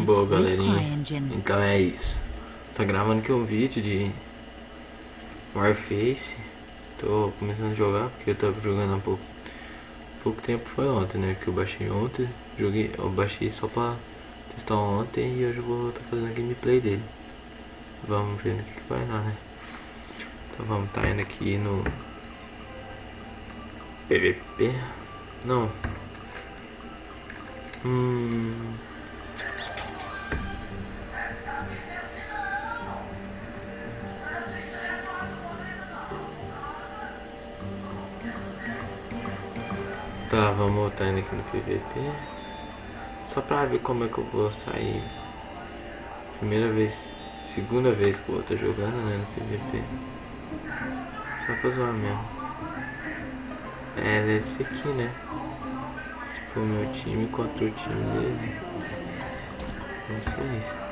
Boa, galerinha. Então é isso. Tá gravando aqui um vídeo de Warface. Tô começando a jogar porque eu tava jogando há pouco tempo. Foi ontem, né? Que eu baixei ontem. Eu baixei só pra testar ontem e hoje eu vou estar fazendo a gameplay dele. Vamos ver no que vai dar, né? Então vamos tá indo aqui no PVP. Não. Tá, vamos tá indo aqui no PVP. Só pra ver como é que eu vou sair. Segunda vez que eu vou estar jogando, né, no PVP. Só pra zoar mesmo. É, deve ser aqui, né? Tipo, o meu time contra o time dele. Não sei isso.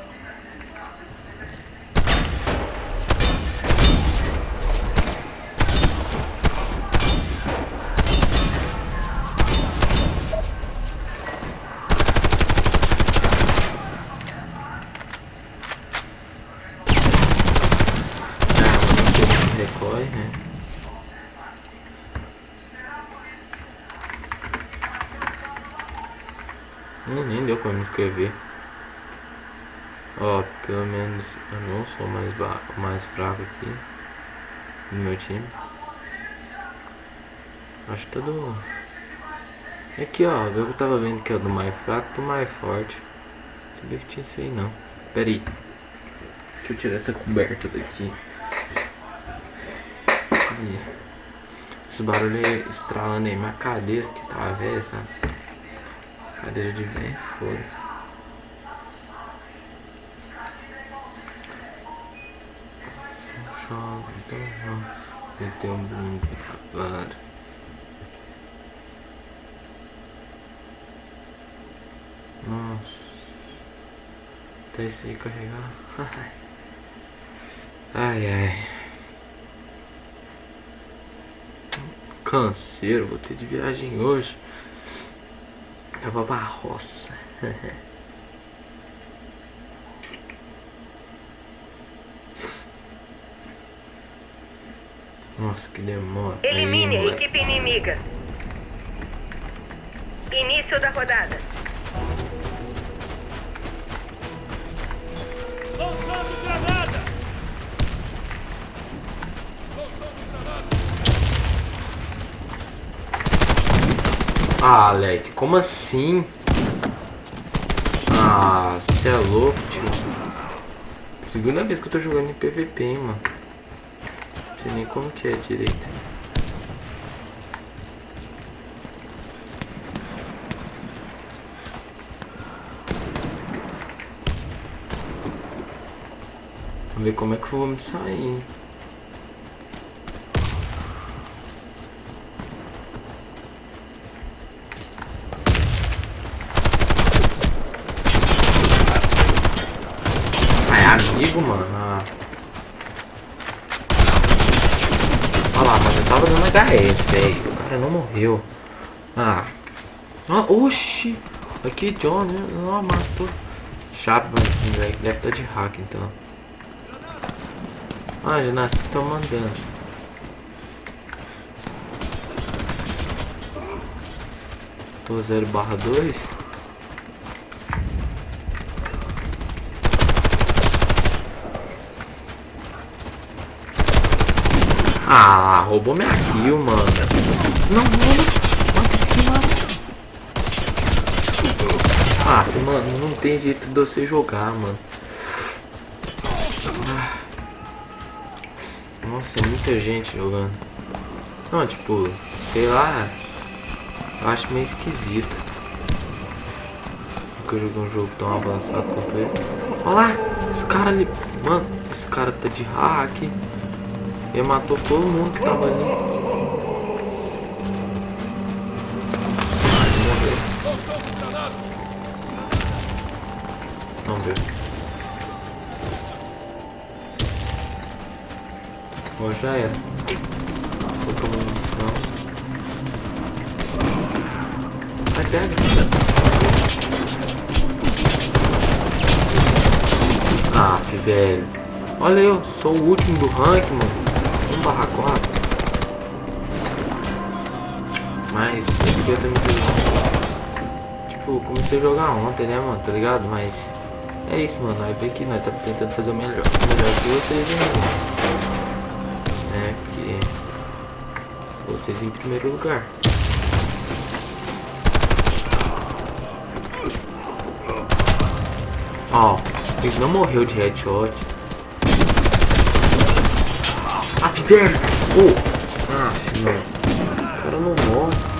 Recorre, né? Nem deu pra me inscrever. Ó, pelo menos eu não sou o mais fraco aqui no meu time. Acho que todo... Aqui, ó, eu tava vendo que é do mais fraco pro mais forte. Não sabia que tinha isso aí, não. Pera aí. Deixa eu tirar essa coberta daqui. Esse barulho aí estralando aí. Minha cadeira que tá velha, sabe? Cadeira de velho, foda. Joga. Meter um brinco, claro. Nossa. Até isso aí carregar. Ai. Canseiro, vou ter de viagem hoje. Eu vou pra roça. Nossa, que demora. Elimine a equipe inimiga. Início da rodada. Lançando granada! Lançando granada! Ah, Alec, como assim? Ah, cê é louco, tio. Segunda vez que eu tô jogando em PVP, hein, mano. Não sei nem como que é direito. Vamos ver como é que eu vou me sair. Amigo, mano. Olha lá, mas eu tava dando HS, velho. O cara não morreu. Oxi. Aqui, John, né? Não, matou. Chapa, mas esse moleque deve estar de hack, então. Já nasci tomando dano. Tô 0/2. Roubou minha kill, mano. Não, mata esse kill, mano. Mano, não tem jeito de você jogar, mano. Nossa, é muita gente jogando. Não, tipo, sei lá. Eu acho meio esquisito. Nunca joguei um jogo tão avançado quanto esse. Olha lá, esse cara ali. Mano, esse cara tá de hack. Ele matou todo mundo que tava ali. Morreu. Vamos ver. Já era. Tô com munição. Vai, pega. Aff, velho. Olha, eu sou o último do rank, mano. 1/4. Mas eu podia ter muito... Tipo, eu comecei a jogar ontem, né, mano? Tá ligado? Mas é isso, mano. Aí vem que nós tá tentando fazer o melhor que vocês, hein, mano. É, porque vocês em primeiro lugar. Ó, ele não morreu de headshot. Aff, velho! Aff, mano. O cara não morre.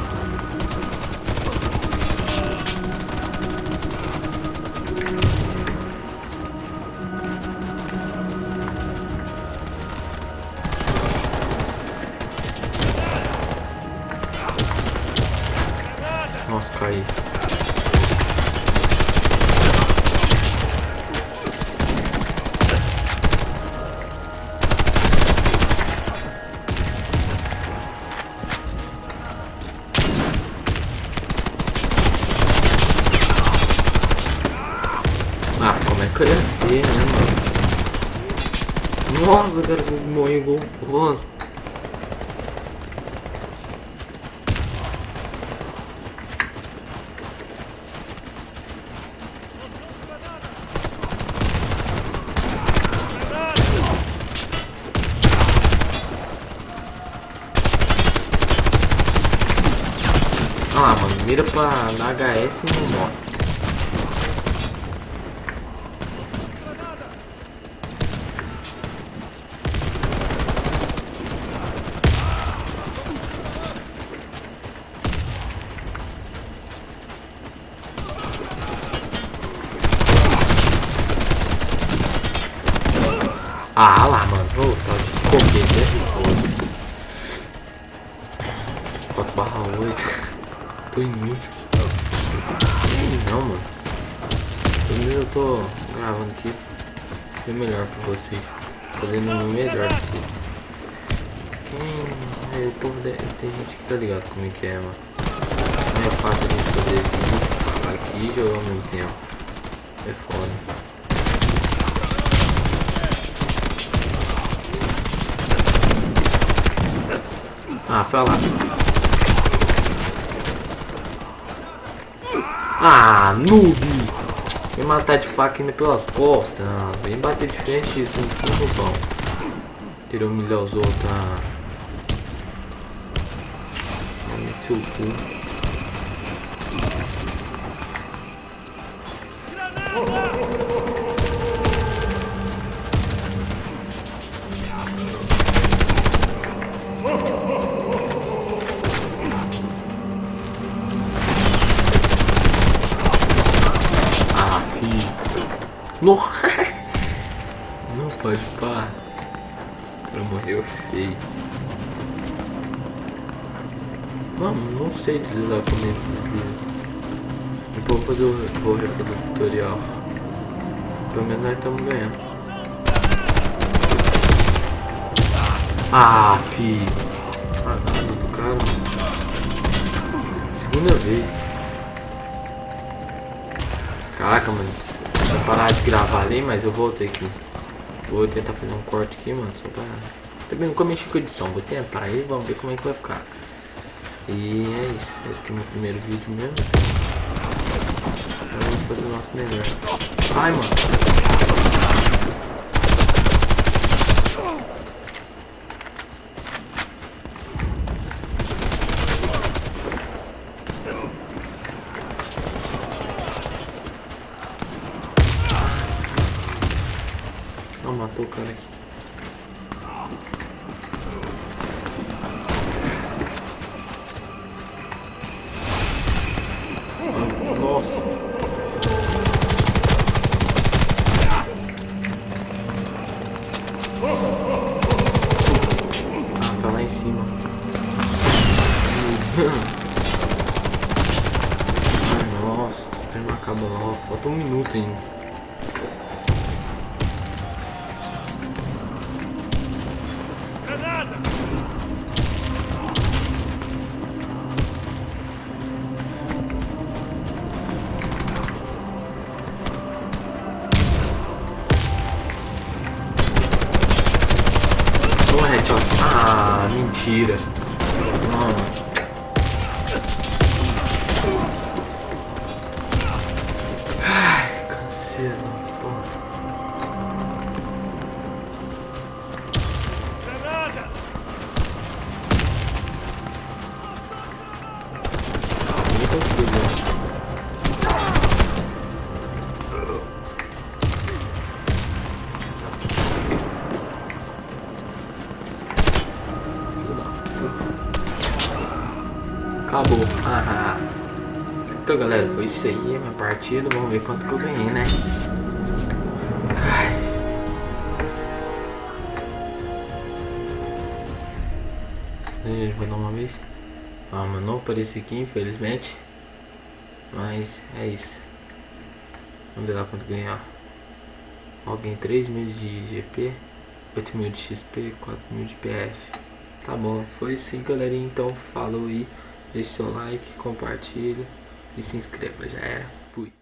Nossa, caí. Ah, como é que eu ia ver, né, mano? Nossa, cara, eu morri igual um bosta. Ah, mano, mira na HS e não morre. Ah lá, mano. Ô, tá de escopeta, né? 4/8. Tô inútil. Não, mano. Primeiro eu tô gravando aqui. É melhor pra vocês. Fazendo o melhor aqui. Quem... o povo tem gente que tá ligado como é que é, mano. Não é fácil a gente fazer vídeo, falar aqui e jogar ao mesmo tempo. É foda. Ah, fala. Ah, noob! Vem matar de faca ainda pelas costas. Ah, vem bater de frente isso no pão. Querer humilhar os outros. Ah. Mete o cu. Não, não pode parar. Ela morreu feio. Mano, não sei deslizar como ele desliza. Depois vou refazer o tutorial. Pelo menos nós estamos ganhando. Ah, fi. Ah, nada do cara. Segunda vez. Caraca, mano. Vou parar de gravar ali, mas eu voltei aqui. Vou tentar fazer um corte aqui, mano. Só pra... Também nunca mexi com edição. Vou tentar aí, vamos ver como é que vai ficar. E é isso. Esse aqui é o meu primeiro vídeo mesmo. Então vamos fazer o nosso melhor. Sai, mano. Não, matou o cara aqui. Nossa. Ah, tá lá em cima. Ai, nossa, o treino acaba logo. Falta um minuto ainda. headshot. Ah, mentira. Mano. Ai, canseiro, porra. Granada! Nem consegui ver. Acabou. Ah. Então galera, foi isso aí, minha partida. Vamos ver quanto que eu ganhei, né? Ai. Gente, vou dar uma vez. Ah, mas não apareci aqui, infelizmente. Mas é isso. Vamos ver lá quanto ganhar. Alguém 3.000 de GP, 8.000 de XP, 4.000 de PF. Tá bom, foi sim, galerinha. Então falou aí. Deixe seu like, compartilhe e se inscreva. Já era. Fui.